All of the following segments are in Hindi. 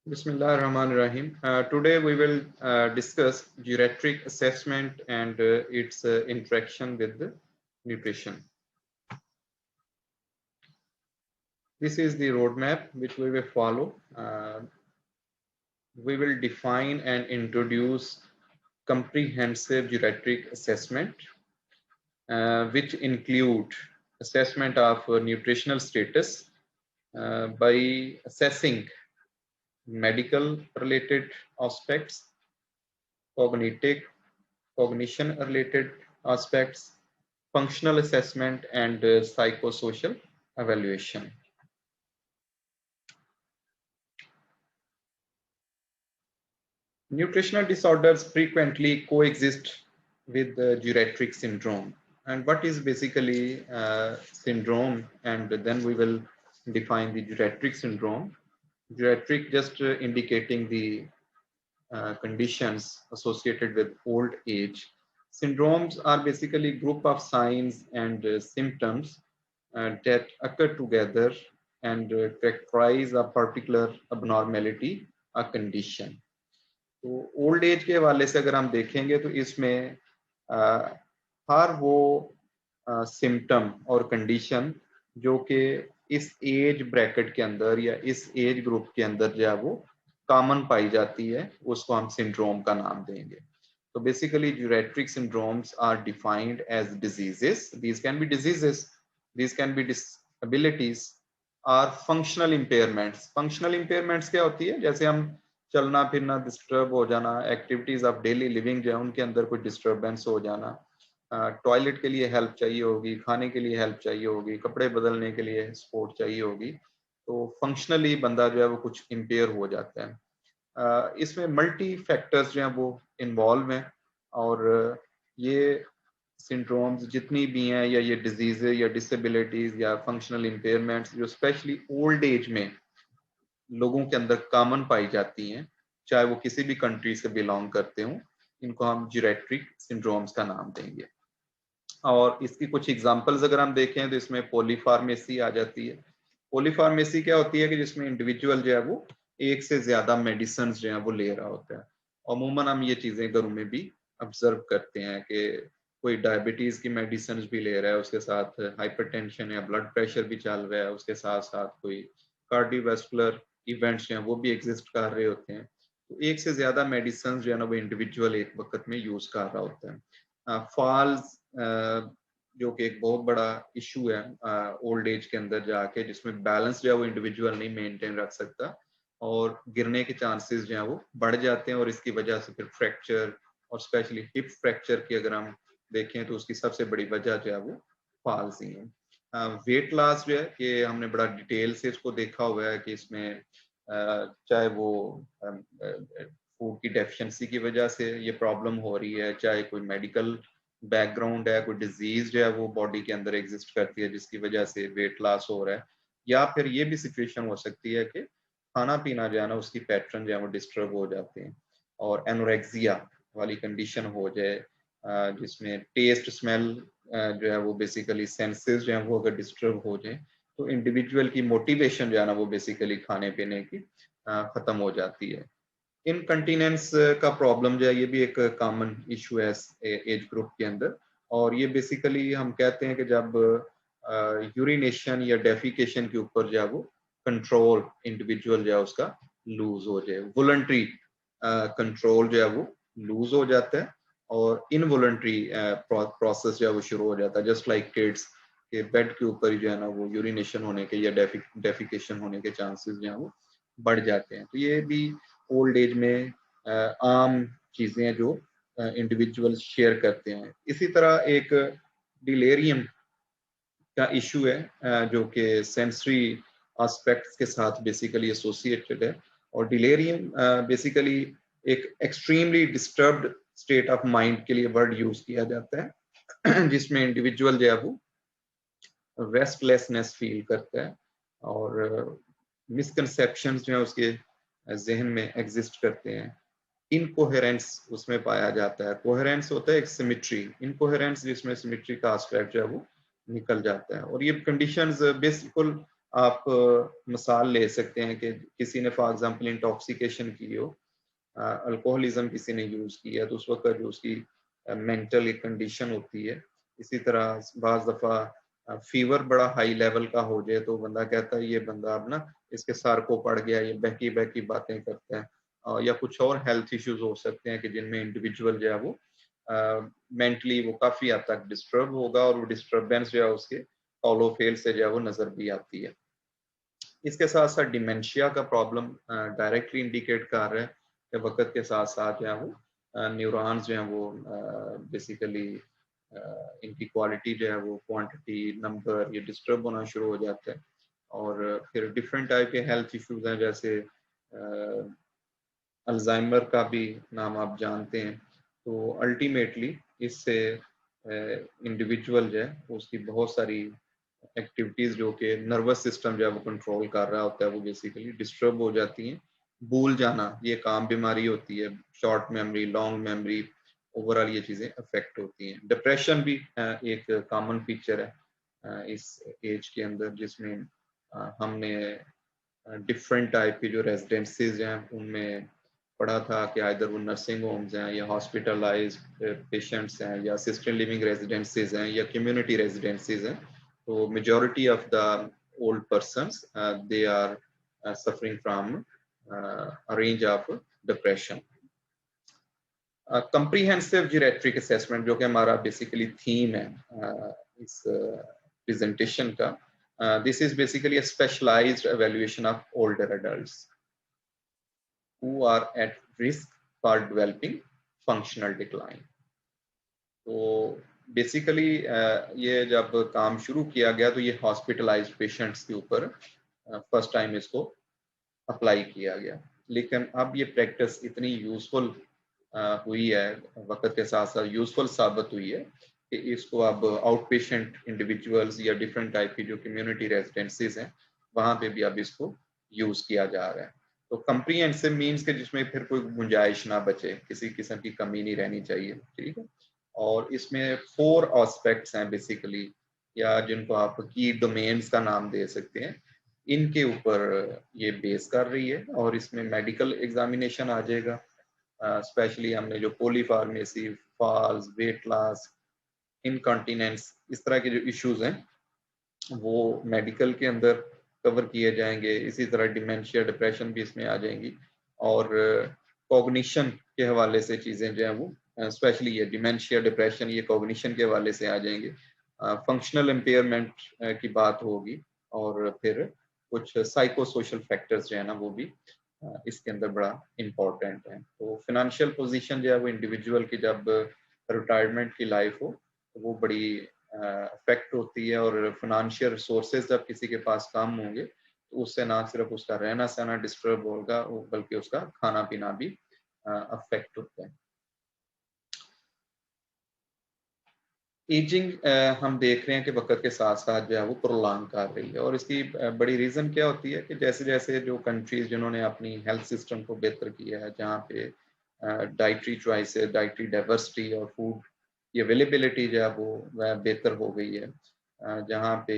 Bismillah ar-Rahman ar-Rahim. Today we will discuss geriatric assessment and its interaction with the nutrition. This is the roadmap which we will follow. We will define and introduce comprehensive geriatric assessment, which include assessment of nutritional status by assessing medical related aspects, cognitive cognition related aspects, functional assessment, and psychosocial evaluation. Nutritional disorders frequently coexist with the geriatric syndrome. And what is basically syndrome? And then we will define the geriatric syndrome. Geriatric just indicating the conditions associated with old age. Syndromes are basically group of signs and symptoms that occur together and characterize a particular abnormality, a condition. तो ओल्ड एज के हवाले से अगर हम देखेंगे तो इसमें हर वो सिम्टम और कंडीशन जो कि इस एज ब्रैकेट के अंदर या इस एज ग्रुप के अंदर जो है वो कॉमन पाई जाती है, उसको हम सिंड्रोम का नाम देंगे. So basically geriatric syndromes are defined as diseases. These can be diseases, these can be disabilities or functional impairments. Functional impairments क्या होती है? जैसे हम चलना फिरना डिस्टर्ब हो जाना, एक्टिविटीज ऑफ डेली लिविंग जो है उनके अंदर कोई डिस्टर्बेंस हो जाना, टॉयलेट के लिए हेल्प चाहिए होगी, खाने के लिए हेल्प चाहिए होगी, कपड़े बदलने के लिए सपोर्ट चाहिए होगी, तो फंक्शनली बंदा जो है वो कुछ इम्पेयर हो जाता है. इसमें मल्टी फैक्टर्स जो हैं वो इन्वॉल्व हैं और ये सिंड्रोम्स जितनी भी हैं या ये डिजीज़ या डिसेबिलिटीज़ या फंक्शनल इम्पेयरमेंट्स जो स्पेशली ओल्ड एज में लोगों के अंदर कॉमन पाई जाती हैं, चाहे वो किसी भी कंट्री से बिलोंग करते हों, इनको हम जीरेट्रिक सिंड्रोम्स का नाम देंगे. और इसकी कुछ एग्जांपल्स अगर हम देखें तो इसमें पॉलीफार्मेसी आ जाती है. पॉलीफार्मेसी क्या होती है कि जिसमें इंडिविजुअल जो है वो एक से ज्यादा मेडिसिन जो है वो ले रहा होता है. अमूमन हम ये चीजें घरों में भी ऑब्जर्व करते हैं कि कोई डायबिटीज की मेडिसिन भी ले रहा है, उसके साथ हाइपरटेंशन या ब्लड प्रेशर भी चल रहा है, उसके साथ साथ कोई कार्डियोवास्कुलर इवेंट्स जो हैं वो भी एग्जिस्ट कर रहे होते हैं. तो एक से ज्यादा मेडिसिन जो है ना वो इंडिविजुअल एक वक्त में यूज कर रहा होता है. फॉल्स जो कि एक बहुत बड़ा इशू है ओल्ड एज के अंदर जाके, जिसमें बैलेंस जो है वो इंडिविजुअल नहीं मेंटेन रख सकता और गिरने के चांसेस जो है वो बढ़ जाते हैं और इसकी वजह से फिर फ्रैक्चर और स्पेशली हिप फ्रैक्चर की अगर हम देखें तो उसकी सबसे बड़ी वजह जो है वो फॉल्स ही है. वेट लॉस जो है कि हमने बड़ा डिटेल से इसको देखा हुआ है कि इसमें चाहे वो फूड की डेफिशिएंसी की वजह से ये प्रॉब्लम हो रही है, चाहे कोई मेडिकल बैकग्राउंड है, कोई डिजीज जो है वो बॉडी के अंदर एग्जिस्ट करती है जिसकी वजह से वेट लॉस हो रहा है, या फिर ये भी सिचुएशन हो सकती है कि खाना पीना जो है ना उसकी पैटर्न जो है वो डिस्टर्ब हो जाते हैं और एनोरेक्सिया वाली कंडीशन हो जाए, जिसमें टेस्ट स्मेल जो है वो बेसिकली सेंसेस जो है वो अगर डिस्टर्ब हो जाए तो इंडिविजुअल की मोटिवेशन जो है ना वो बेसिकली खाने पीने की खत्म हो जाती है. इनकंटिनेंस का प्रॉब्लम जो है ये भी एक कॉमन इशू है एज ग्रुप के अंदर, और ये बेसिकली हम कहते हैं कि जब यूरिनेशन या डेफिकेशन के ऊपर जो है वो कंट्रोल इंडिविजुअल जो है उसका लूज हो जाए, वॉलंटरी कंट्रोल जो है वो लूज हो जाता है और इनवॉलंटरी प्रोसेस जो है वो शुरू हो जाता है, जस्ट लाइक किड्स के बेड के ऊपर जो है ना वो यूरिनेशन होने के या डेफिकेशन होने के चांसेस जो है वो बढ़ जाते हैं. तो ये भी ओल्ड एज में आम चीजें हैं जो इंडिविजुअल शेयर करते हैं. इसी तरह एक डिलेरियम का इशू है जो कि सेंसरी एस्पेक्ट्स के साथ बेसिकली एसोसिएटेड है, और डिलेरियम बेसिकली एक extremely disturbed state of mind के लिए वर्ड यूज किया जाता है जिसमें इंडिविजुअल जो है वो रेस्टलेसनेस फील करता है और मिसकंसेप्शंस जो है उसके जहन में एग्जिस्ट करते हैं. इनकोहेरेंस उसमें पाया जाता है. कोहेरेंस होता है एक सिमेट्री, इनकोहेरेंस जिसमें सिमेट्री का एस्पेक्ट जो है वो निकल जाता है. और ये कंडीशंस बिल्कुल आप मिसाल ले सकते हैं कि किसी ने फॉर एग्जांपल इंटॉक्सिकेशन की हो, अल्कोहलिज्म किसी ने यूज़ किया, तो उस वक्त जो उसकी मेंटल एक कंडीशन होती है। इसी तरह बाज़ दफ़ा फीवर बड़ा हाई लेवल का हो जाए तो बंदा कहता है ये बंदा अब ना इसके सर को पड़ गया, ये बहकी-बहकी बातें करता है। या कुछ और हेल्थ इश्यूज़ हो सकते हैं कि जिनमें इंडिविजुअल जो है वो मेंटली वो काफ़ी हद तक डिस्टर्ब होगा और वो डिस्टर्बेंस जो है उसके कॉलो फेल से जो है वो नज़र भी आती है। इसके साथ-साथ डिमेंशिया का प्रॉब्लम डायरेक्टली इंडिकेट कर रहा है कि वक़्त के साथ-साथ जो है वो न्यूरॉन्स जो हैं वो बेसिकली इनकी क्वालिटी जो है वो क्वांटिटी, नंबर ये डिस्टर्ब होना शुरू हो जाता है। और फिर डिफरेंट टाइप के हेल्थ इश्यूज़ हैं जैसे अल्ज़ाइमर का भी नाम आप जानते हैं। तो अल्टीमेटली इससे इंडिविजुअल जो है उसकी बहुत सारी एक्टिविटीज़ जो कि नर्वस सिस्टम जो है वो कंट्रोल कर रहा होता है वो बेसिकली डिस्टर्ब हो जाती हैं। भूल जाना ये एक आम बीमारी होती है, short memory, long memory, overall ये चीज़ें अफ़ेक्ट होती हैं। डिप्रेशन भी एक कॉमन फीचर है इस एज के अंदर जिसमें हमने डिफरेंट टाइप की जो रेजिडेंसीज हैं उनमें पढ़ा था कि आइदर वो नर्सिंग होम्स हैं या हॉस्पिटलाइज्ड पेशेंट्स हैं या असिस्टेड लिविंग रेजिडेंसीज हैं या कम्युनिटी रेजिडेंसीज हैं। तो majority of the old persons they are suffering from a range of depression. Comprehensive geriatric assessment जो कि हमारा बेसिकली थीम है इस प्रेजेंटेशन का, this is basically a specialized evaluation of older adults who are at risk for developing functional decline. तो बेसिकली ये जब काम शुरू किया गया तो ये हॉस्पिटलाइज्ड पेशेंट्स के ऊपर फर्स्ट टाइम इसको अप्लाई किया गया। लेकिन अब ये प्रैक्टिस इतनी यूजफुल हुई है, वक्त के साथ साथ यूजफुल साबित हुई है कि इसको अब आउट पेशेंट इंडिविजुअल्स या डिफरेंट टाइप की जो कम्युनिटी रेजिडेंसीज हैं वहाँ पे भी अब इसको यूज किया जा रहा है। तो कंप्रीहेंसिव मीन्स के जिसमें फिर कोई गुंजाइश ना बचे, किसी किस्म की कमी नहीं रहनी चाहिए, ठीक है। और इसमें 4 एस्पेक्ट्स हैं बेसिकली, या जिनको आप की डोमेन्स का नाम दे सकते हैं, इनके ऊपर ये बेस कर रही है। और इसमें मेडिकल एग्जामिनेशन आ जाएगा, स्पेशली हमने जो polypharmacy, falls, weight loss, incontinence, इस तरह के जो इश्यूज हैं वो मेडिकल के अंदर कवर किए जाएंगे। इसी तरह डिमेंशिया, डिप्रेशन भी इसमें आ जाएंगी। और कॉग्निशन के हवाले से चीज़ें जो हैं वो स्पेशली ये डिमेंशिया, डिप्रेशन, ये कॉग्निशन के हवाले से आ जाएंगे। फंक्शनल इम्पेयरमेंट की बात होगी। और फिर कुछ साइको सोशल फैक्टर्स जो है ना वो भी इसके अंदर बड़ा इम्पोर्टेंट है। तो फिनेंशियल पोजीशन जो है वो इंडिविजुअल की जब रिटायरमेंट की लाइफ हो तो वो बड़ी अफेक्ट होती है। और फाइनेंशियल रिसोर्सेज जब किसी के पास कम होंगे तो उससे ना सिर्फ उसका रहना सहना डिस्टर्ब होगा बल्कि उसका खाना पीना भी अफेक्ट होता है। एजिंग हम देख रहे हैं कि वक्त के साथ साथ जो है वो प्रोलॉन्ग कर रही है। और इसकी बड़ी रीज़न क्या होती है कि जैसे जैसे जो कंट्रीज जिन्होंने अपनी हेल्थ सिस्टम को बेहतर किया है, जहाँ पे डाइटरी चॉइसेस, डाइटरी डाइवर्सिटी और फूड की अवेलेबिलिटी जो है वो वह बेहतर हो गई है, जहाँ पे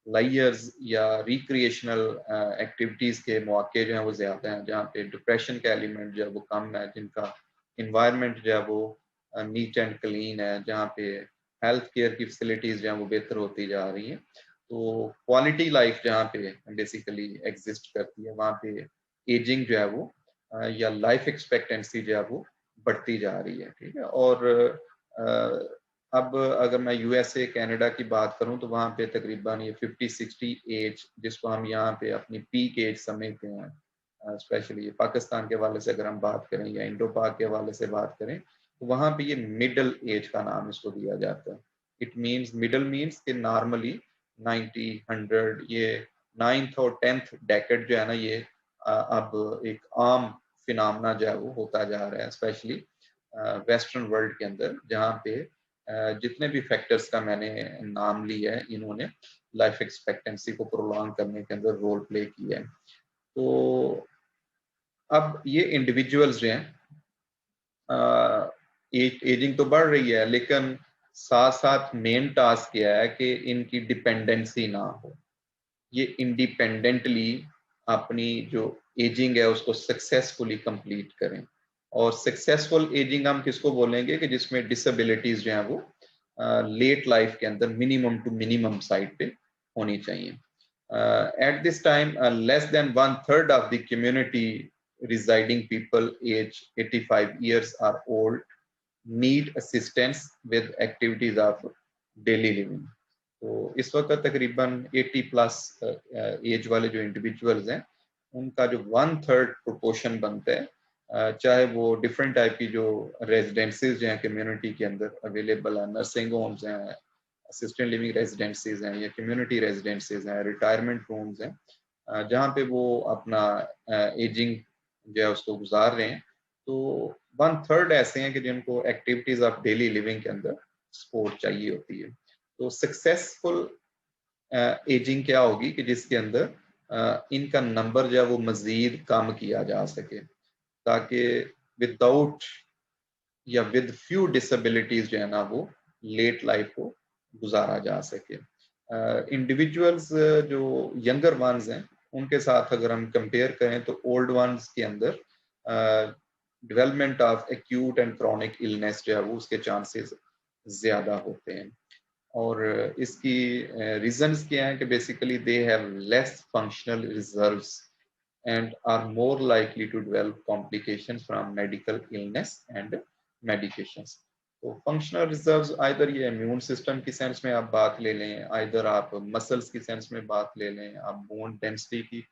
लाइयर्स या रिक्रिएशनल एक्टिविटीज़ के मौके जो हैं वो ज़्यादा हैं, जहाँ पे डिप्रेशन का एलिमेंट जो है वो कम है, जिनका इन्वायरमेंट जो है वो नीट एंड क्लीन है, जहाँ पे हेल्थ केयर की फैसिलिटीज़ जो हैं वो बेहतर होती जा रही हैं। तो क्वालिटी लाइफ जहाँ पे बेसिकली एग्जिस्ट करती है वहाँ पे एजिंग जो है वो या लाइफ एक्सपेक्टेंसी जो है वो बढ़ती जा रही है, ठीक है। और अब अगर मैं यूएसए, कनाडा की बात करूं तो वहाँ पे तकरीबन ये 50-60 एज, जिसको हम यहाँ पे अपनी पीक एज समझते हैं, स्पेशली पाकिस्तान के हवाले से अगर हम बात करें या इंडो पाक के हवाले से बात करें तो वहाँ पे ये मिडल एज का नाम इसको दिया जाता है। इट मीन्स मिडल मीन्स कि नॉर्मली 90, 100, ये 9th और 10th डेकेड जो है ना ये अब एक आम फिनोमेना जो है वो होता जा रहा है, स्पेशली वेस्टर्न वर्ल्ड के अंदर, जहाँ पे जितने भी फैक्टर्स का मैंने नाम लिया है इन्होंने लाइफ एक्सपेक्टेंसी को प्रोलॉन्ग करने के अंदर रोल प्ले किया है। तो अब ये इंडिविजुअल्स जो हैं एजिंग तो बढ़ रही है, लेकिन साथ साथ मेन टास्क क्या है कि इनकी डिपेंडेंसी ना हो। ये इंडिपेंडेंटली अपनी जो एजिंग है उसको सक्सेसफुली कंप्लीट करें। और सक्सेसफुल एजिंग हम किसको बोलेंगे कि जिसमें डिसेबिलिटीज जो हैं वो लेट लाइफ के अंदर मिनिमम टू मिनिमम साइड पे होनी चाहिए। At this time, less than one third of the community residing people age 85 years or old need assistance with activities of daily living. तो इस वक्त तकरीबन 80 प्लस एज वाले जो इंडिविजुअल्स हैं उनका जो वन थर्ड प्रोपोर्शन बनता है, चाहे वो डिफरेंट टाइप की जो रेजिडेंसीज हैं कम्युनिटी के अंदर अवेलेबल है, नर्सिंग होम्स हैं, असिस्टेंट लिविंग रेजिडेंसीज हैं या कम्युनिटी रेजिडेंसीज हैं, रिटायरमेंट होम्स हैं, जहाँ पे वो अपना एजिंग जो है उसको गुजार रहे हैं। तो वन थर्ड ऐसे हैं कि जिनको एक्टिविटीज ऑफ डेली लिविंग के अंदर सपोर्ट चाहिए होती है। तो सक्सेसफुल एजिंग क्या होगी कि जिसके अंदर इनका नंबर जो है वो मजीद कम किया जा सके, ताकि विदाउट या विद फ्यू डिसेबिलिटीज जो है ना वो लेट लाइफ को गुजारा जा सके। इंडिविजुअल्स जो यंगर वंस हैं उनके साथ अगर हम कंपेयर करें तो ओल्ड वंस के अंदर development of acute and chronic illness जो है वो उसके चांसेस ज्यादा होते हैं। और इसकी रीजंस क्या है कि basically they have less functional reserves and are more likely to develop complications from medical illness and medications. तो फंक्शनल रिजर्व्स आइदर ये इम्यून सिस्टम की सेंस में आप बात ले लें, आइदर आप मसल्स की सेंस में बात ले लें, आप बोन डेंसिटी की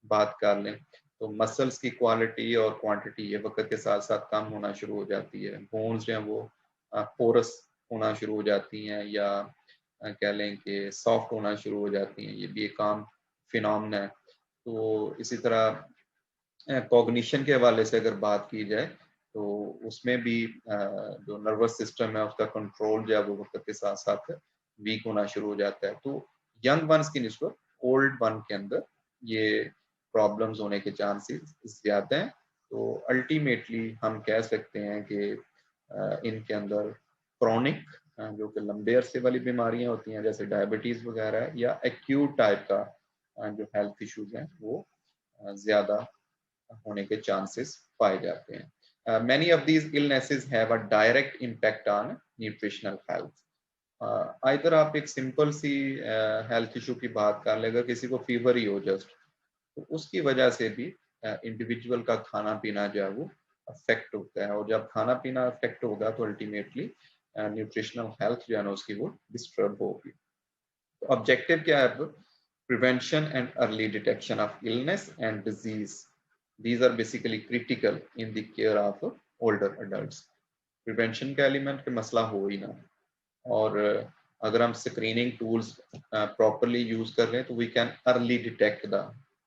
बात कर लें। तो मसल्स की क्वालिटी और क्वांटिटी ये वक्त के साथ साथ कम होना शुरू हो जाती है, बोन्स जो हैं वो पोरस होना शुरू हो जाती हैं या कह लें कि सॉफ्ट होना शुरू हो जाती हैं, ये भी एक आम फिनोमेना है। तो इसी तरह कॉग्निशन के हवाले से अगर बात की जाए तो उसमें भी जो नर्वस सिस्टम है उसका कंट्रोल जो है वो वक्त के साथ साथ वीक होना शुरू हो जाता है। तो यंग वंस की निस्बत ओल्ड वन के अंदर ये प्रॉब्लम्स होने के चांसेस ज्यादा हैं। तो अल्टीमेटली हम कह सकते हैं कि इनके अंदर क्रॉनिक जो कि लंबे अरसे वाली बीमारियां होती हैं जैसे डायबिटीज वगैरह या एक्यूट टाइप का जो हेल्थ इश्यूज हैं वो ज्यादा होने के चांसेस पाए जाते हैं। Many of these illnesses have a direct impact on nutritional health. इधर आप एक सिंपल सी हेल्थ इशू की बात कर ले, अगर किसी को फीवर ही हो जस्ट, तो उसकी वजह से भी इंडिविजुअल का खाना पीना जो है वो अफेक्ट होता है, और जब खाना पीना अफेक्ट होगा तो अल्टीमेटली न्यूट्रिशनल हेल्थ जो है ना उसकी वो डिस्टर्ब होगी। तो ऑब्जेक्टिव क्या है? Prevention and early detection of illness and disease, these are basically critical in the care of older adults. Prevention का एलिमेंट के मसला हो ही ना, और अगर हम स्क्रीनिंग टूल्स प्रॉपरली यूज कर रहे हैं तो we can early detect the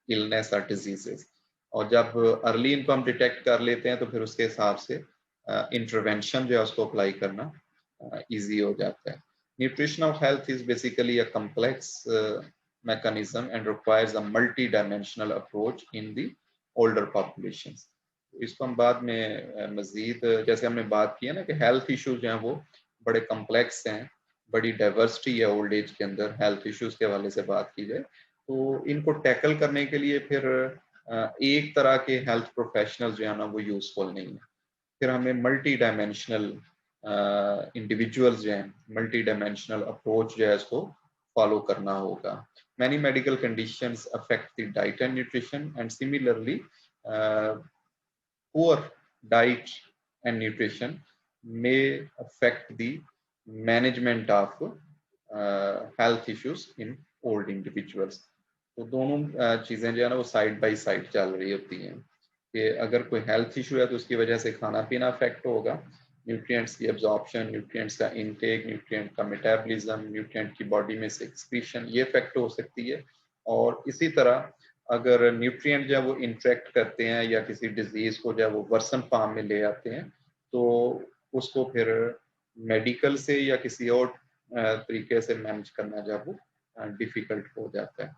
illness और डिजीजेस, और जब अर्ली इनको हम डिटेक्ट कर लेते हैं तो फिर उसके हिसाब से इंटरवेंशन जो है उसको अप्लाई करना इजी हो जाता है। Nutritional health is basically a complex mechanism and requires a multi-dimensional approach in the older populations. इसको हम बाद में मजीद, जैसे हमने बात की है ना कि हेल्थ इश्यूज जो हैं वो बड़े कम्प्लेक्स हैं, बड़ी डाइवर्सिटी है ओल्ड एज के अंदर हेल्थ इश्यूज के हवाले से बात की जाए, तो इनको टैकल करने के लिए फिर एक तरह के हेल्थ प्रोफेशनल जो है ना वो यूजफुल नहीं है, फिर हमें मल्टी डायमेंशनल इंडिविजुअल्स जो हैं, मल्टी डायमेंशनल अप्रोच जो है इसको फॉलो करना होगा। Many medical conditions affect the diet and nutrition, and similarly, poor diet and nutrition may affect the management of health issues in old individuals. तो दोनों चीजें जो है ना वो साइड बाय साइड चल रही होती हैं कि अगर कोई हेल्थ इशू है तो उसकी वजह से खाना पीना अफेक्ट होगा, न्यूट्रिएंट्स की एब्जॉर्प्शन, न्यूट्रिएंट्स का इनटेक, न्यूट्रिएंट का मेटाबॉलिज्म, न्यूट्रिएंट की बॉडी में से एक्सक्रीशन, ये इफेक्ट हो सकती है। और इसी तरह अगर न्यूट्रिएंट जो है वो इंटरेक्ट करते हैं या किसी डिजीज को जो है वो वर्सन फॉर्म में ले आते हैं तो उसको फिर मेडिकल से या किसी और तरीके से मैनेज करना जो है वो डिफिकल्ट हो जाता है।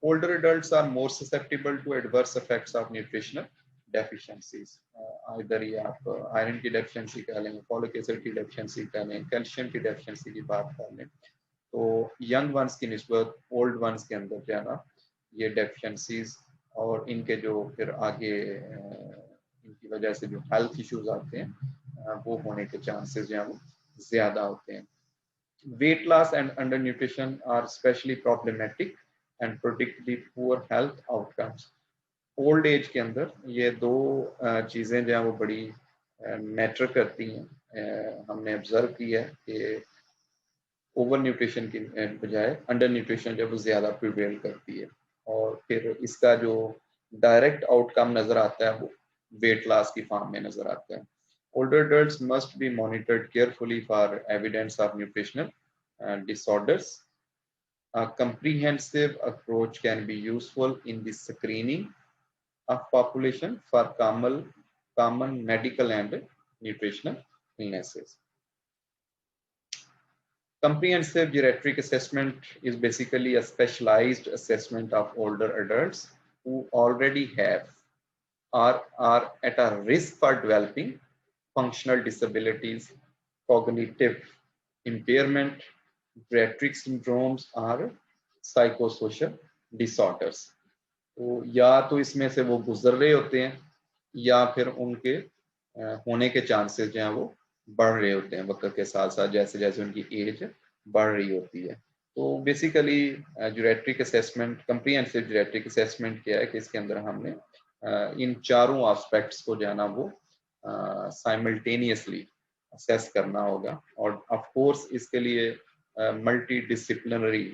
Older adults are more susceptible to adverse effects of nutritional deficiencies. इधर ही आप आयरन की डेफिशिएंसी कह लें, फॉलिक एसिड की डेफिशिएंसी कह लें, कैल्शियम की डेफिशिएंसी की बात कर लें, तो यंग वंस की निस्बत ओल्ड वंस के अंदर जो है ना ये डेफिशिएंसीज और इनके जो फिर आगे इनकी वजह से जो हेल्थ इश्यूज आते हैं वो होने के चांसेस जो हैं वो ज़्यादा होते हैं। Weight loss and undernutrition are especially problematic and predict the poor health outcomes. Old age के अंदर ये दो चीज़ें जो हैं वो बड़ी मैटर करती हैं। हमने ऑब्जर्व किया है कि ओवर न्यूट्रिशन की बजाय अंडर न्यूट्रिशन जब वो ज़्यादा प्रिवेल करती है और फिर इसका जो डायरेक्ट आउटकम नज़र आता है वो वेट लॉस की फॉर्म में नज़र आता है। Older adults must be monitored carefully for evidence of nutritional disorders. A comprehensive approach can be useful in the screening of population for common medical and nutritional illnesses. Comprehensive geriatric assessment is basically a specialized assessment of older adults who already have or are at a risk for developing functional disabilities, cognitive impairment, geriatric syndromes or psychosocial disorders. तो या तो इसमें से वो गुजर रहे होते हैं या फिर उनके होने के चांसेस जो हैं वो बढ़ रहे होते हैं वक्त के साथ साथ जैसे जैसे उनकी एज बढ़ रही होती है। तो बेसिकली ज्यूरेट्रिक असेसमेंट, कंप्रीहेंसिव ज्यूरेट्रिक असेसमेंट क्या है कि इसके अंदर हमने इन चारों एस्पेक्ट्स को जो है ना वो साइमल्टेनियसली असेस करना होगा और ऑफ कोर्स इसके लिए मल्टी डिसिप्लिनरी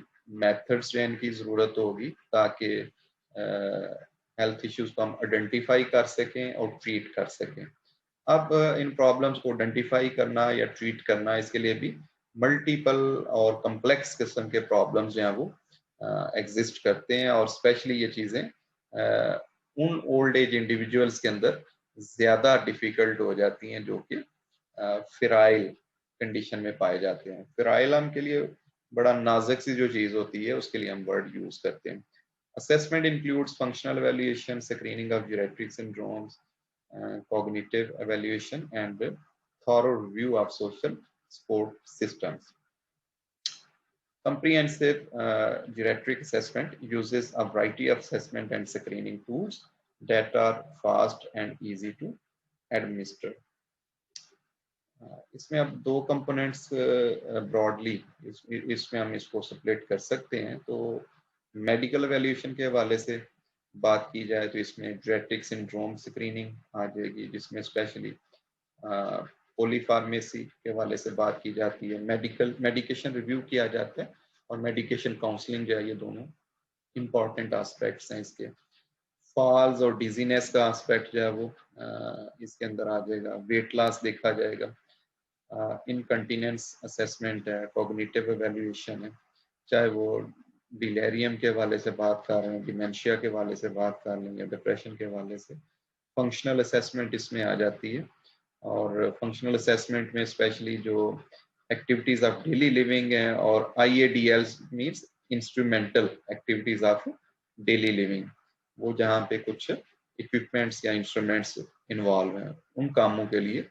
मेथड्स जो इनकी ज़रूरत होगी ताकि हेल्थ इश्यूज को हम आइडेंटिफाई कर सकें और ट्रीट कर सकें। अब इन प्रॉब्लम्स को आइडेंटिफाई करना या ट्रीट करना इसके लिए भी मल्टीपल और कम्प्लेक्स किस्म के प्रॉब्लम्स जो हैं वो एग्जिस्ट करते हैं और स्पेशली ये चीज़ें उन ओल्ड एज इंडिविजुअल्स के अंदर ज़्यादा डिफ़िकल्ट हो जाती हैं जो कि फिराइल कंडीशन में पाए जाते हैं। फिराइल हम के लिए बड़ा नाजुक सी जो चीज़ होती है उसके लिए हम वर्ड यूज़ करते हैं। Assessment includes functional evaluation, screening of geriatric syndromes, cognitive evaluation, and thorough review of social support systems. Comprehensive geriatric assessment uses a variety of assessment and screening tools that are fast and easy to administer. इसमें अब दो कंपोनेंट्स ब्रॉडली इसमें हम इसको स्प्लिट कर सकते हैं। तो मेडिकल एवेल्यूशन के हवाले से बात की जाए तो इसमें जेनेटिक सिंड्रोम स्क्रीनिंग आ जाएगी जिसमें स्पेशली पॉलीफार्मेसी के हवाले से बात की जाती है, मेडिकेशन रिव्यू किया जाता है और मेडिकेशन काउंसलिंग जो है ये दोनों इम्पॉर्टेंट एस्पेक्ट्स हैं इसके। फॉल्स और डिजीनेस का एस्पेक्ट जो है वो इसके अंदर आ जाएगा। वेट लॉस देखा जाएगा, इनकंटिनेंस असेसमेंट है, कॉग्निटिव एवेल्यूएशन है, चाहे वो डिलेरियम के हवाले से बात कर रहे हैं, डिमेंशिया के हवाले से बात कर रहे हैं, डिप्रेशन के हवाले से। फंक्शनल असेसमेंट इसमें आ जाती है और फंक्शनल असेसमेंट में स्पेशली जो एक्टिविटीज ऑफ डेली लिविंग है और IADLs means instrumental activities of daily living, वो जहाँ पे कुछ इक्विपमेंट्स या इंस्ट्रूमेंट्स इन्वॉल्व हैं उन कामों के लिए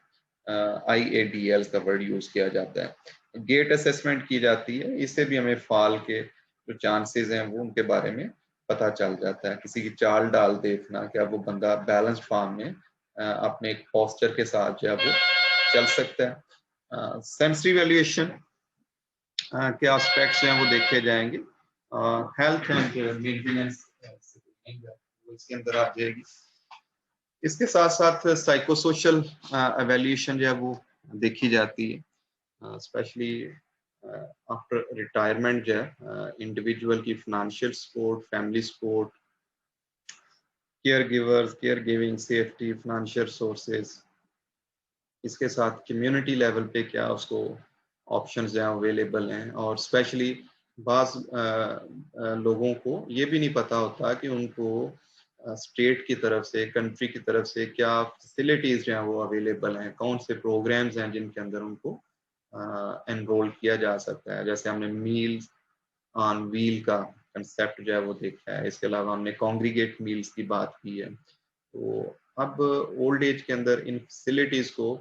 IADLs का वर्ड यूज किया जाता है। गेट असेसमेंट की जाती है, इससे भी हमें फॉल के जो चांसेस हैं वो उनके बारे में पता चल जाता है। किसी की चाल डाल देखना, क्या वो बंदा बैलेंस्ड फॉर्म में अपने एक पोस्चर के साथ जो है वो चल सकता है। सेंसरी वैल्यूएशन के एस्पेक्ट्स हैं वो देखे जाएंगे। हेल्थ एंड मेंटेनेंस इसके अंदर आ जाएगी। इसके साथ साथ साइकोसोशल एवेल्यूएशन जो है वो देखी जाती है, स्पेशली आफ्टर रिटायरमेंट जो है इंडिविजुअल की financial support, family support, care givers, care giving, safety, financial sources, इसके साथ कम्युनिटी लेवल पे क्या उसको ऑप्शंस जो हैं अवेलेबल हैं। और स्पेशली बाज़ लोगों को ये भी नहीं पता होता कि उनको स्टेट की तरफ से, कंट्री की तरफ से क्या फैसिलिटीज़ जो हैं वो अवेलेबल हैं, कौन से प्रोग्राम्स हैं जिनके अंदर उनको एनरोल किया जा सकता है। जैसे हमने मील्स ऑन व्हील का कंसेप्ट जो है वो देखा है, इसके अलावा हमने कॉन्ग्रीगेट मील्स की बात की है। तो अब ओल्ड एज के अंदर इन फैसिलिटीज़ को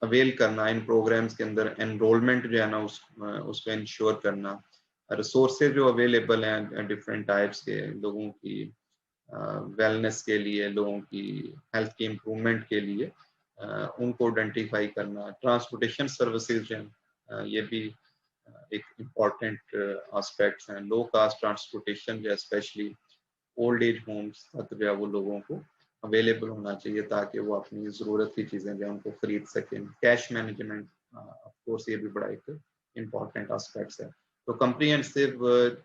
अवेल करना, इन प्रोग्राम्स के अंदर एनरोलमेंट जो है ना उसको इंश्योर करना, रिसोर्सेज जो अवेलेबल हैं डिफरेंट टाइप्स के, लोगों की वेलनेस के लिए, लोगों की हेल्थ की इम्प्रूवमेंट के लिए, उनको आइडेंटिफाई करना। ट्रांसपोर्टेशन सर्विसेज हैं, ये भी एक इम्पॉर्टेंट एस्पेक्ट्स हैं। लो कास्ट ट्रांसपोर्टेशन जो स्पेशली ओल्ड एज होम्स तक जो है वो लोगों को अवेलेबल होना चाहिए, ताकि वो अपनी ज़रूरत की चीज़ें जो है उनको खरीद सकें। कैश मैनेजमेंट ऑफ कोर्स ये भी बड़ा एक इम्पॉर्टेंट एस्पेक्ट्स है। तो कंप्रिहेंसिव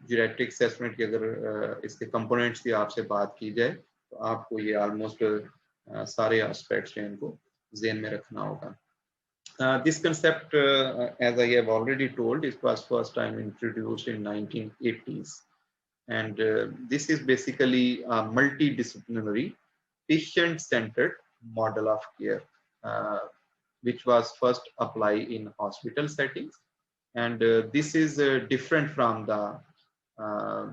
जीरेट्रिक असेसमेंट की अगर इसके कंपोनेंट्स की आपसे बात की जाए तो आपको ये ऑलमोस्ट सारे एस्पेक्ट्स जो हैं इनको ज़हन में रखना होगा। This concept, as I have already told, it was first time introduced in 1980s, and this is basically a multidisciplinary, patient-centered model of care, uh, which was first applied in hospital settings, and this is different from the uh,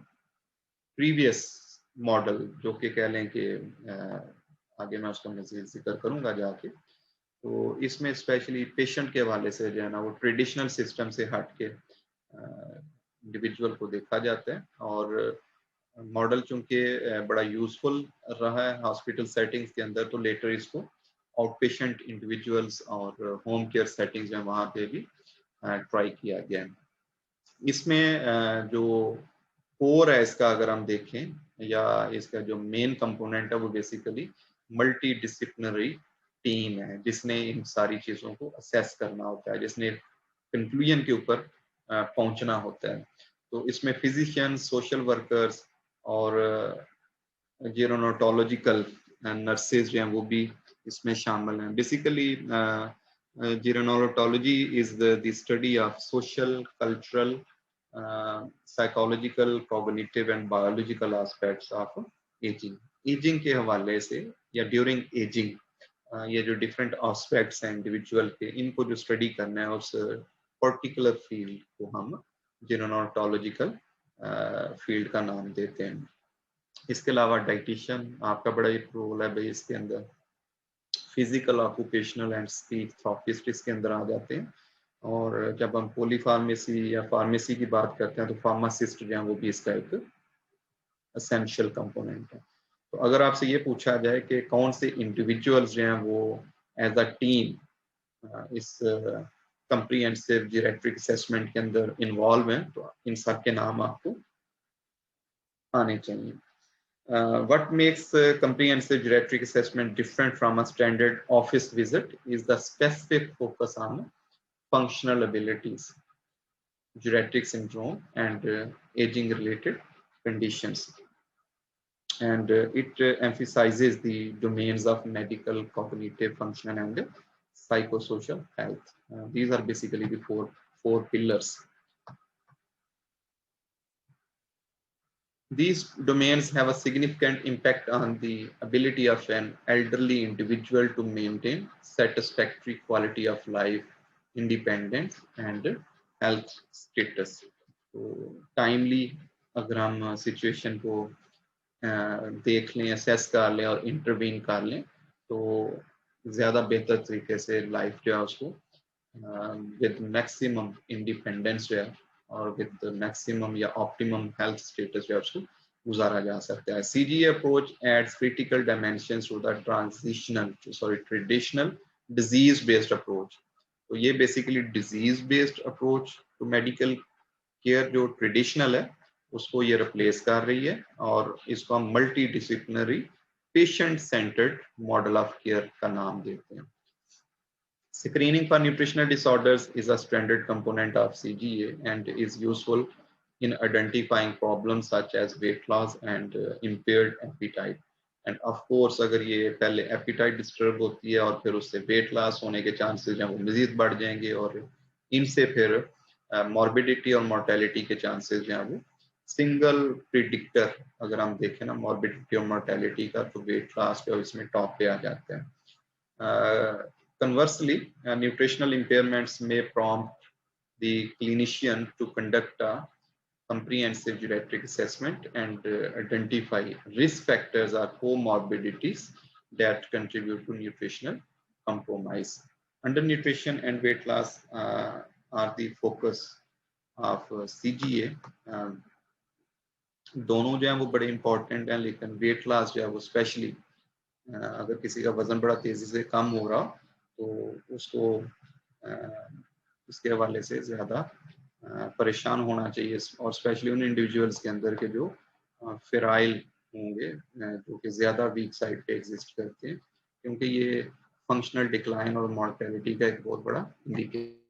previous model, जो कि कह लें कि आगे मैं उसका मज़ीद जिक्र करूँगा जाके। तो इसमें स्पेशली पेशेंट के हवाले से जो है ना वो ट्रेडिशनल सिस्टम से हट के इंडिविजुअल को देखा जाता है, और मॉडल चूंकि बड़ा यूजफुल रहा है हॉस्पिटल सेटिंग्स के अंदर, तो लेटर इसको आउट पेशेंट इंडिविजुअल्स और होम केयर सेटिंग्स में वहाँ पे भी ट्राई किया गया है। इसमें जो कोर है इसका अगर हम देखें, या इसका जो मेन कंपोनेंट है, वो बेसिकली मल्टी डिसिप्लिनरी टीम है, जिसने इन सारी चीज़ों को असेस करना होता है, जिसने कंक्लूजन के ऊपर पहुंचना होता है। तो इसमें फिजिशियन, सोशल वर्कर्स और जीरोनोटोलॉजिकल नर्सेज जो हैं वो भी इसमें शामिल हैं। Basically gerontology is the study of social, cultural, psychological, cognitive and biological aspects of ageing. Ageing के हवाले से या ड्यूरिंग एजिंग ये जो डिफरेंट एस्पेक्ट्स हैं इंडिविजुअल के, इनको जो स्टडी करना है उस पर्टिकुलर फील्ड को हम जीरोनोटोलॉजिकल फील्ड का नाम देते हैं। इसके अलावा डाइटिशियन आपका बड़ा एक रोल है भाई इसके अंदर। Physical, occupational and speech therapist इसके अंदर आ जाते हैं। और जब हम पॉली फार्मेसी या फार्मेसी की बात करते हैं तो फार्मासिस्ट जो है वो भी इसका एक एसेंशियल कंपोनेंट है। तो अगर आपसे ये पूछा जाए कि कौन से इंडिविजुअल्स जो हैं वो एज अ टीम इस कंप्रिहेंसिव जीरेट्रिक असेसमेंट के अंदर इन्वॉल्व हैं, तो इन सब के नाम आपको आने चाहिए। What makes comprehensive geriatric assessment different from a standard office visit is the specific focus on functional abilities, geriatric syndrome, and aging related conditions. And it emphasizes the domains of medical, cognitive function, and psychosocial health. These are basically the four pillars. These domains have a significant impact on the ability of an elderly individual to maintain satisfactory quality of life, independence, and health status. तो टाइमली अगर हम सिचुएशन को देख लें, असेस कर लें और इंटरवीन कर लें, तो ज़्यादा बेहतर तरीके से लाइफ जो है उसको विद मैक्सिमम इंडिपेंडेंस जो है और विद मैक्सिमम या ऑप्टिमम हेल्थ स्टेटस जो है उसको गुजारा जा सकता है। CGA approach adds critical dimensions to the traditional disease based approach. तो ये basically disease based approach to medical care जो ट्रेडिशनल है उसको ये रिप्लेस कर रही है, और इसको हम multi disciplinary patient centred model of care का नाम देते हैं। Screening for nutritional disorders is a standard component of CGA and is useful in identifying problems such as weight loss and impaired appetite. And of course, अगर ये पहले appetite disturb होती है और फिर उससे weight loss होने के chances हैं वो मज़ीद बढ़ जाएंगे, और इनसे फिर morbidity और mortality के chances हैं वो सिंगल प्रिडिक्टर अगर हम देखें ना morbidity और mortality का, तो weight loss जो इसमें टॉप पे आ जाता है। Conversely, nutritional impairments may prompt the clinician to conduct a comprehensive geriatric assessment and identify risk factors or comorbidities that contribute to nutritional compromise. Undernutrition and weight loss are the focus of CGA, दोनों जो है वो बड़े इंपॉर्टेंट हैं, लेकिन वेट लॉस जो है वो स्पेशली अगर किसी का वजन बड़ा तेजी से कम हो रहा तो उसको इसके हवाले से ज़्यादा परेशान होना चाहिए, और स्पेशली उन इंडिविजुअल्स के अंदर के जो फेराइल होंगे, जो कि ज़्यादा वीक साइड पे एग्जिस्ट करते हैं, क्योंकि ये फंक्शनल डिक्लाइन और मॉर्टेलिटी का एक बहुत बड़ा इंडिकेटर।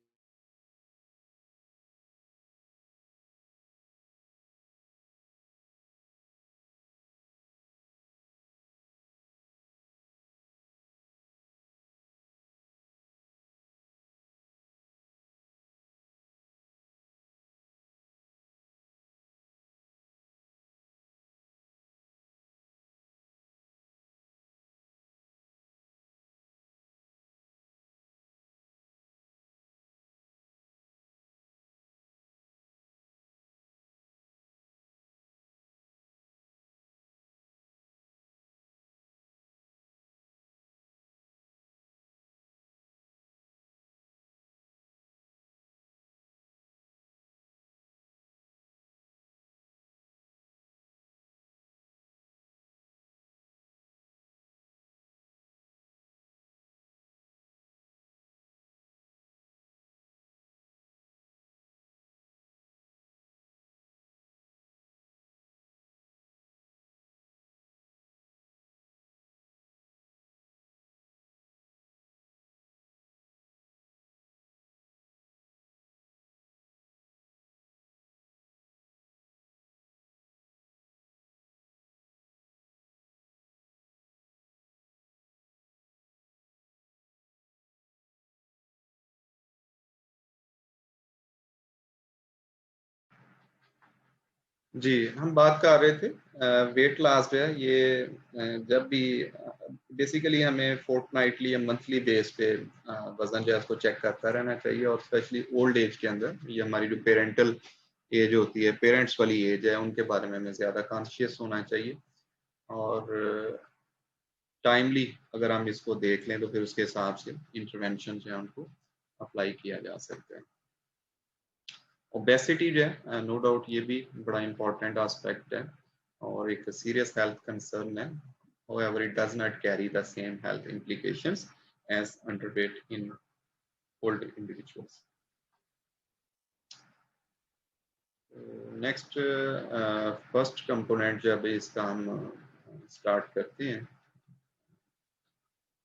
जी, हम बात कर रहे थे वेट लॉस पे। ये जब भी बेसिकली हमें फोर्टनाइटली या मंथली बेस पे वजन जो है उसको चेक करता रहना चाहिए, और स्पेशली ओल्ड एज के अंदर ये हमारी जो पेरेंटल एज होती है, पेरेंट्स वाली एज है, उनके बारे में हमें ज़्यादा कॉन्शियस होना चाहिए। और टाइमली अगर हम इसको देख लें तो फिर उसके हिसाब से इंटरवेंशन जो है उनको अप्लाई किया जा सकता है। ओबेसिटी जो है नो डाउट ये भी बड़ा इंपॉर्टेंट एस्पेक्ट है और एक सीरियस हेल्थ कंसर्न है। However, it does not carry the same health implications as underweight in older individuals. Next first component जब इसका हम स्टार्ट करते हैं,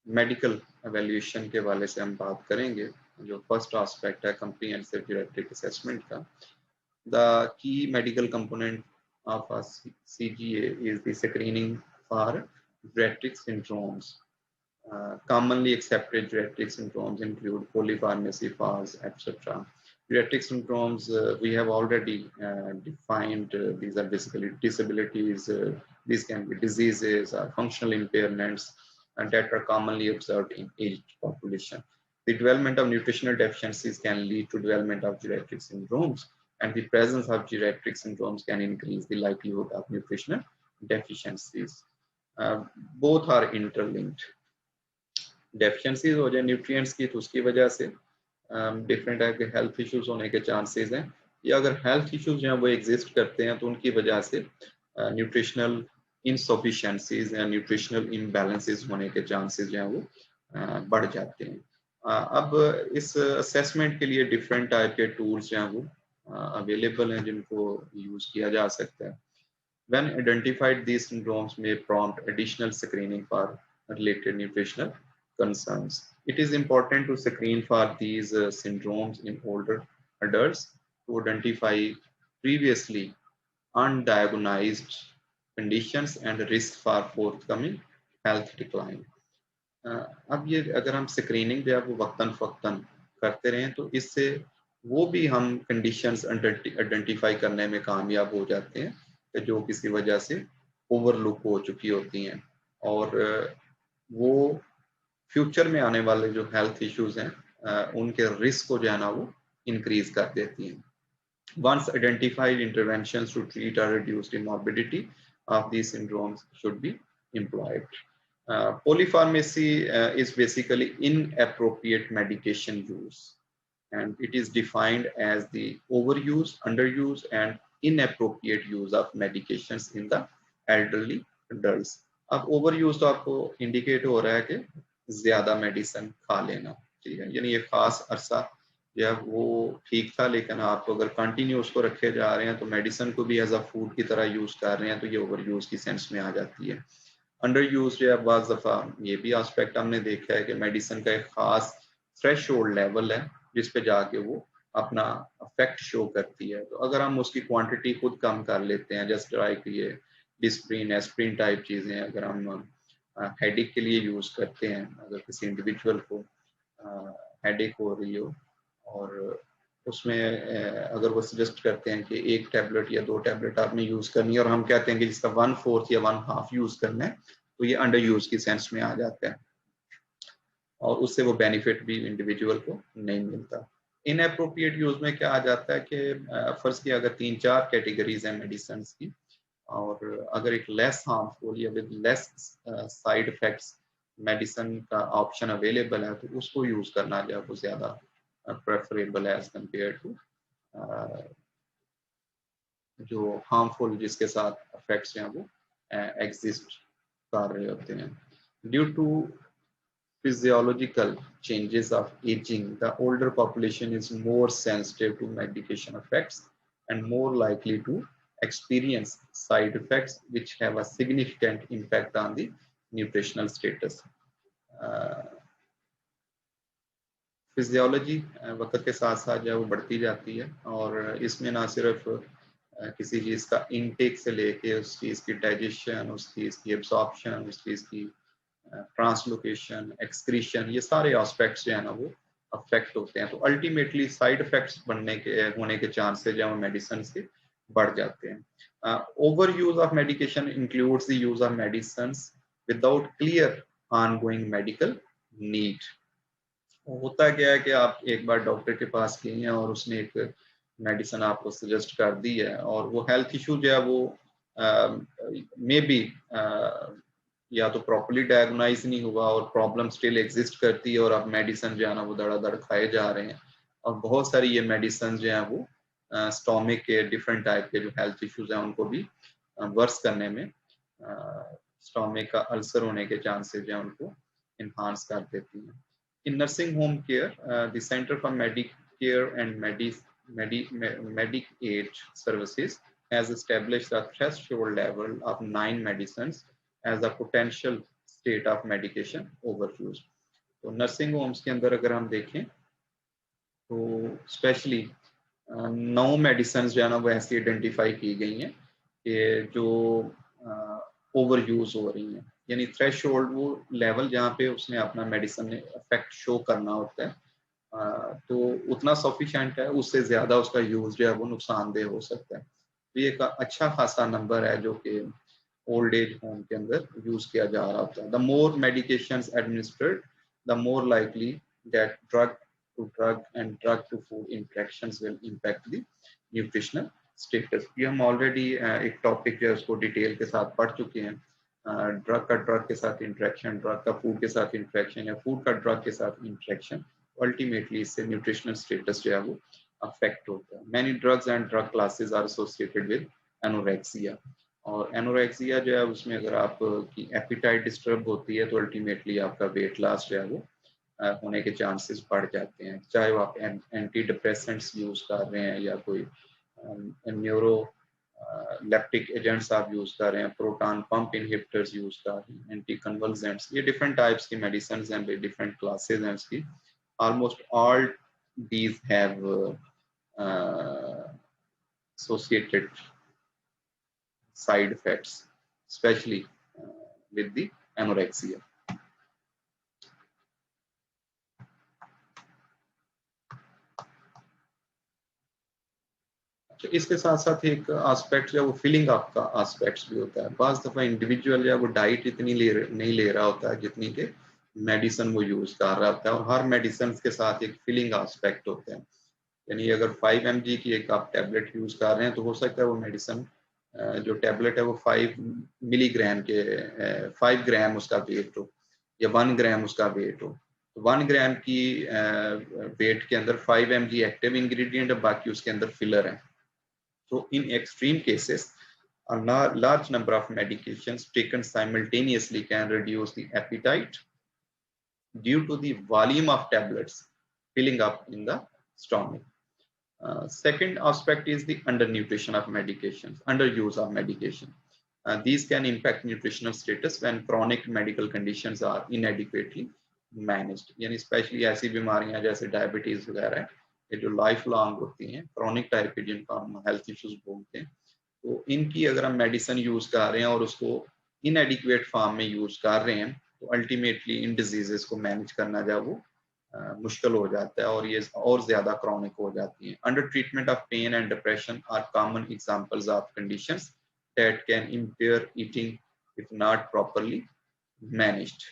मेडिकल एवेल्यूएशन के वाले से हम बात करेंगे। जो फर्स्ट एस्पेक्ट है कंप्रिहेंसिव जीरेट्रिक असेसमेंट का, the key medical component of a CGA is the screening for geriatric syndromes. Commonly accepted geriatric syndromes include polypharmacy, FAS, etc. Geriatric syndromes, we have already defined. These are basically disabilities. These can be diseases or functional impairments, and that are commonly observed in aged population. The development of nutritional deficiencies can lead to development of geriatric syndromes, and the presence of geriatric syndromes can increase the likelihood of nutritional deficiencies. Both are interlinked. Deficiencies हो जाए न्यूट्रिएंट्स की तो उसकी वजह से डिफरेंट टाइप के हेल्थ इश्यूज होने के चांसेस हैं, या अगर हेल्थ इश्यूज जो हैं वो एग्जिस्ट करते हैं तो उनकी वजह से न्यूट्रिशनल इनसफिशिएंसीज या न्यूट्रिशनल इम्बैलेंसेस होने के चांसेस जो हैं वो बढ़ जाते हैं। अब इस असेसमेंट के लिए डिफरेंट टाइप के टूल्स जो हैं वो अवेलेबल हैं जिनको यूज किया जा सकता है। When identified, these syndromes may prompt additional screening for related nutritional concerns. It is important to screen for these syndromes in older adults to identify previously undiagnosed conditions and risk for forthcoming health decline. अब ये अगर हम स्क्रीनिंग जो है वो वक्तन फक्तन करते रहें तो इससे वो भी हम कंडीशंस आइडेंटिफाई करने में कामयाब हो जाते हैं जो किसी वजह से ओवरलुक हो चुकी होती हैं, और वो फ्यूचर में आने वाले जो हेल्थ इश्यूज हैं उनके रिस्क को जो है ना वो इंक्रीज कर देती हैं। Once identified, interventions to treat or reduce the morbidity of these syndromes should be employed. Polypharmacy is basically inappropriate medication use. and it is defined as the overuse, underuse, and inappropriate use of medications in the elderly adults. अब overuse तो आपको indicate हो रहा है कि ज्यादा मेडिसिन खा लेना, ठीक है, यानी ये खास अरसा जब वो ठीक था, लेकिन आप अगर कंटिन्यू उसको रखे जा रहे हैं तो मेडिसिन को भी एज अ फूड की तरह यूज कर रहे हैं, तो ये ओवर यूज की सेंस में आ जाती है। अंडर यूज या बाज़ दफ़ा ये भी एस्पेक्ट हमने देखा है कि मेडिसिन का एक खास थ्रेश होल्ड लेवल है जिस पे जाके वो अपना इफेक्ट शो करती है। तो अगर हम उसकी क्वांटिटी खुद कम कर लेते हैं, जस्ट लाइक ये डिस्प्रिन एस्प्रिन टाइप चीज़ें अगर हम हेडेक के लिए यूज़ करते हैं, अगर किसी इंडिविजुअल को हेडेक हो रही हो और उसमें अगर वो सजेस्ट करते हैं कि एक टैबलेट या 2 टैबलेट आपने यूज़ करनी है और हम कहते हैं कि जिसका 1/4 या 1/2 यूज़ करना है, तो ये अंडर यूज की सेंस में आ जाता है और उससे वो बेनिफिट भी इंडिविजुअल को नहीं मिलता। इनएप्रोप्रिएट यूज में क्या आ जाता है कि फर्स्ट की अगर 3-4 कैटेगरीज हैं मेडिसिन की और अगर एक लेस हार्मफुल या with less side effects medicine का ऑप्शन अवेलेबल है तो उसको यूज करना जो है वो ज्यादा प्रेफरेबल है एज कम्पेयर टू जो हार्मफुल जिसके साथ इफेक्ट्स हैं वो एग्जिस्ट कर रहे होते हैं। Due to physiological changes of aging, the older population is more sensitive to medication effects and more likely to experience side effects which have a significant impact on the nutritional status. Physiology वक्त के साथ साथ जो है वो बढ़ती जाती है और इसमें ना सिर्फ किसी चीज़ का इनटेक से लेके उस चीज़ की डाइजेशन, उस चीज़ की एब्जॉर्प्शन, उस चीज़ की ट्रांसलोकेशन, एक्सक्रीशन, ये सारे एस्पेक्ट्स जो है ना वो अफेक्ट होते हैं। तो अल्टीमेटली साइड इफेक्ट्स बनने के होने के चांसेस जो है मेडिसिन के बढ़ जाते हैं। Over use of medication includes the use of medicine without clear ongoing medical need. होता क्या है कि आप एक बार डॉक्टर के पास गए हैं और उसने एक मेडिसिन आपको सजेस्ट कर दी है और वो हेल्थ इशू जो है वो मे बी या तो प्रॉपर्ली डायग्नाइज नहीं हुआ और प्रॉब्लम स्टिल एग्जिस्ट करती है और अब मेडिसिन जो है ना वो धड़ाधड़ खाए जा रहे हैं और बहुत सारी ये मेडिसिन जो है वो स्टोमिक के डिफरेंट टाइप के जो हेल्थ इश्यूज हैं उनको भी वर्स करने में, स्टोमिक का अल्सर होने के चांसेस जो है उनको इन्हांस कर देती हैं। In nursing home care, the Center for Medicare and Medicaid Services has established a threshold level of 9 medicines as a potential state of medication overuse. तो नर्सिंग होम्स के अंदर अगर हम देखें तो स्पेशली 9 मेडिसिन जो है ना वो ऐसी आइडेंटिफाई की गई हैं कि जो ओवर यूज हो रही हैं, यानी थ्रेश होल्ड वो लेवल जहाँ पे उसने अपना मेडिसिन इफेक्ट शो करना होता है तो उतना सफिशिएंट है, उससे ज्यादा उसका यूज जो है वो नुकसानदेह हो सकता है। तो ये एक अच्छा खासा नंबर है जो कि ओल्ड एज होम के अंदर यूज किया जा रहा होता है। The more medications administered the more likely that drug to drug and drug to food interactions will impact the nutritional status. ये हम ऑलरेडी एक टॉपिक जो है उसको डिटेल के साथ पढ़ चुके हैं। ड्रग का ड्रग के साथ इंटरेक्शन, ड्रग का फूड के साथ इंटरेक्शन या फूड का ड्रग के साथ इंटरेक्शन, अल्टीमेटली इससे न्यूट्रिशनल स्टेटस जो है वो अफेक्ट होता है। Many drugs and drug classes are associated with anorexia और एनोरेक्सिया जो है उसमें अगर आप की एपिटाइट डिस्टर्ब होती है तो अल्टीमेटली आपका वेट लॉस जो है वो होने के चांसेस बढ़ जाते हैं, चाहे वो आप एंटी डिप्रेसेंट्स यूज कर रहे हैं या कोई न्यूरो लैप्टिक एजेंट्स आप यूज कर रहे हैं, प्रोटॉन पंप इनहिबिटर्स यूज कर रहे हैं, एंटी कन्वल्सेंट्स, ये डिफरेंट टाइप्स की मेडिसिन हैं, डिफरेंट क्लासेस हैं इसकी। Almost all these have associated side effects, especially with the anorexia. तो इसके साथ साथ एक एस्पेक्ट जो वो फीलिंग अप का एस्पेक्ट्स भी होता है। बाज़ दफ़ा इंडिविजुअल जो है वो डाइट इतनी नहीं ले रहा होता है जितनी के मेडिसिन वो यूज कर रहा होता है और हर मेडिसिन के साथ एक फीलिंग एस्पेक्ट होता है। यानी अगर 5 mg की एक आप टैबलेट यूज कर रहे हैं तो हो सकता है वो मेडिसिन जो टैबलेट है वो 5 मिलीग्राम के 5 ग्राम उसका वेट हो या 1 ग्राम उसका वेट हो, 1 ग्राम की वेट के अंदर 5 mg एक्टिव इंग्रेडिएंट है, बाकी उसके अंदर फिलर है. So in extreme cases, a large number of medications taken simultaneously can reduce the appetite due to the volume of tablets filling up in the stomach. Second aspect is the undernutrition of medications, underuse of medication. These can impact nutritional status when chronic medical conditions are inadequately managed. यानी स्पेशली ऐसी बीमारियां जैसे डायबिटीज वगैरह है, ये जो लाइफ लॉन्ग होती हैं, क्रॉनिक टाइप की जिनको हम हेल्थ इश्यूज बोलते हैं, तो इनकी अगर हम मेडिसिन यूज कर रहे हैं और उसको इनएडिक्वेट फॉर्म में यूज कर रहे हैं, तो अल्टीमेटली इन डिजीजेस को मैनेज करना जो वो मुश्किल हो जाता है और ये और ज्यादा क्रॉनिक हो जाती है. Under treatment of pain and depression are common examples of conditions that can impair eating if not properly managed.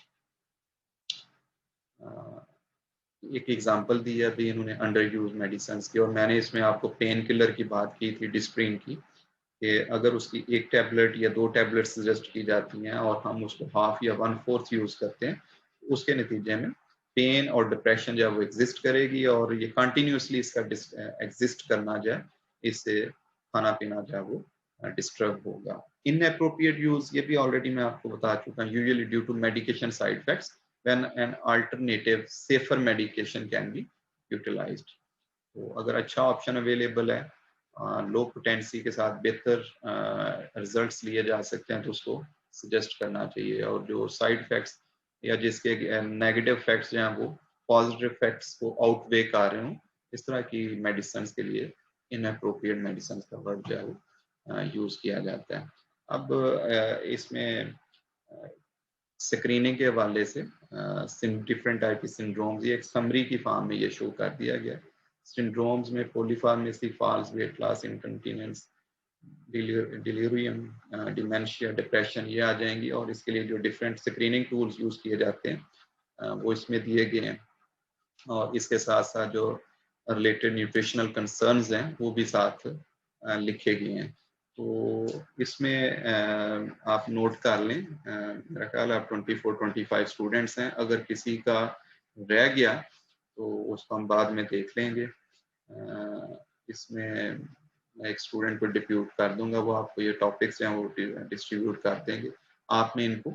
एक एग्जांपल दी है अभी इन्होंने अंडर यूज मेडिसिन की, और मैंने इसमें आपको पेन किलर की बात की थी, डिस्प्रिन की, कि अगर उसकी एक टैबलेट या 2 टैबलेट सजेस्ट की जाती हैं और हम उसको हाफ या 1/4 यूज करते हैं, उसके नतीजे में पेन और डिप्रेशन जो वो एग्जिस्ट करेगी और ये कंटिन्यूसली इसका एग्जिस्ट करना जो है, इससे खाना पीना जो है वो डिस्टर्ब होगा. इनएप्रोप्रिएट यूज, ये भी ऑलरेडी मैं आपको बता चुका हूँ, usually due to medication side effects when an alternative safer medication can be utilized. तो अगर अच्छा ऑप्शन अवेलेबल है, लो पोटेंसी के साथ बेहतर रिजल्ट्स लिए जा सकते हैं, तो उसको सजेस्ट करना चाहिए. और जो साइड इफेक्ट्स या जिसके नेगेटिव इफेक्ट्स जो हैं वो पॉजिटिव इफेक्ट्स को आउटवे कर रहे हों, इस तरह की मेडिसिन के लिए इनअप्रोप्रिएट मेडिसिन का वर्ड जो है वो यूज किया जाता है. अब इसमें स्क्रीनिंग के हवाले से डिफरेंट टाइप की सिंड्रोम्स, ये एक समरी की फॉर्म में ये शो कर दिया गया. सिंड्रोम्स में polypharmacy, falls weight loss, incontinence, delirium, dementia, depression, ये आ जाएंगी. और इसके लिए जो डिफरेंट स्क्रीनिंग टूल्स यूज किए जाते हैं वो इसमें दिए गए हैं, और इसके साथ साथ जो रिलेटेड न्यूट्रिशनल कंसर्न्स हैं वो भी साथ लिखे गए हैं. तो इसमें आप नोट कर लें, मेरा ख्याल आप 24-25 स्टूडेंट्स हैं. अगर किसी का रह गया तो उसको हम बाद में देख लेंगे. इसमें मैं एक स्टूडेंट को डिप्यूट कर दूंगा, वो आपको ये टॉपिक्स हैं वो डिस्ट्रीब्यूट कर देंगे. आपने इनको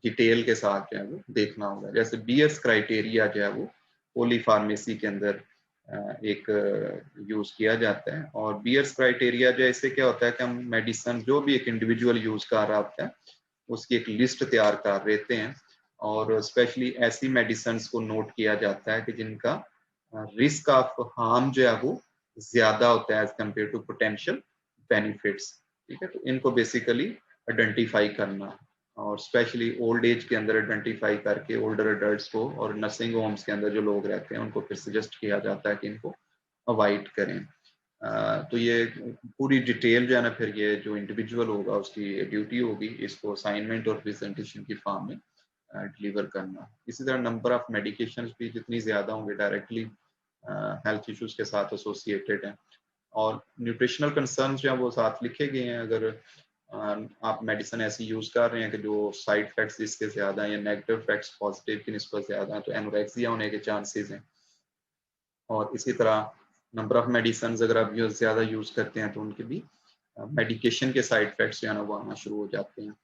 डिटेल के साथ जो है वो देखना होगा. जैसे बीएस क्राइटेरिया जो है वो पॉलीफार्मेसी के अंदर एक यूज किया जाता है. और बीएस क्राइटेरिया जो इससे क्या होता है कि हम मेडिसिन जो भी एक इंडिविजुअल यूज कर रहा होता है उसकी एक लिस्ट तैयार कर लेते हैं, और स्पेशली ऐसी मेडिसिन को नोट किया जाता है कि जिनका रिस्क ऑफ हार्म जो है वो ज्यादा होता है as compare to potential benefits. ठीक है, तो इनको बेसिकली आइडेंटिफाई करना, और स्पेशली ओल्ड एज के अंदर आइडेंटिफाई करके ओल्डर अडल्ट्स को और नर्सिंग होम्स के अंदर जो लोग रहते हैं उनको फिर सजेस्ट किया जाता है कि इनको अवॉइड करें. तो ये पूरी डिटेल जो है ना, फिर ये जो इंडिविजुअल होगा उसकी ड्यूटी होगी इसको असाइनमेंट और प्रेजेंटेशन की फॉर्म में डिलीवर करना. इसी तरह नंबर ऑफ मेडिकेशंस भी जितनी ज्यादा होंगे डायरेक्टली हेल्थ इश्यूज के साथ एसोसिएटेड हैं. और न्यूट्रिशनल कंसर्न जो है वो साथ लिखे गए हैं. अगर आप मेडिसिन ऐसी यूज कर रहे हैं कि जो साइड इफेक्ट्स इसके ज्यादा हैं या नेगेटिव इफेक्ट्स पॉजिटिव की निस्बत ज्यादा हैं, तो एनोरेक्सिया होने के चांसेस हैं. और इसी तरह नंबर ऑफ मेडिसिन अगर आप ज्यादा यूज करते हैं तो उनके भी मेडिकेशन के साइड इफेक्ट्स जो है ना वो आना शुरू हो जाते हैं.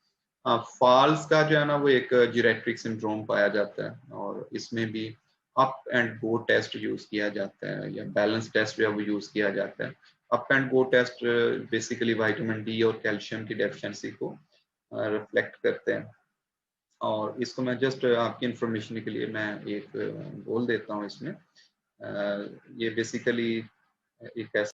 फॉल्स का जो है ना वो एक जीरेट्रिक सिंड्रोम पाया जाता है, और इसमें भी up and go test use किया जाता है या बैलेंस टेस्ट जो है वो यूज किया जाता है. Up and go test basically vitamin D और कैल्शियम की डेफिशिएंसी को रिफ्लेक्ट करते हैं. और इसको मैं जस्ट आपकी इंफॉर्मेशन के लिए मैं एक बोल देता हूँ. इसमें ये बेसिकली एक ऐसा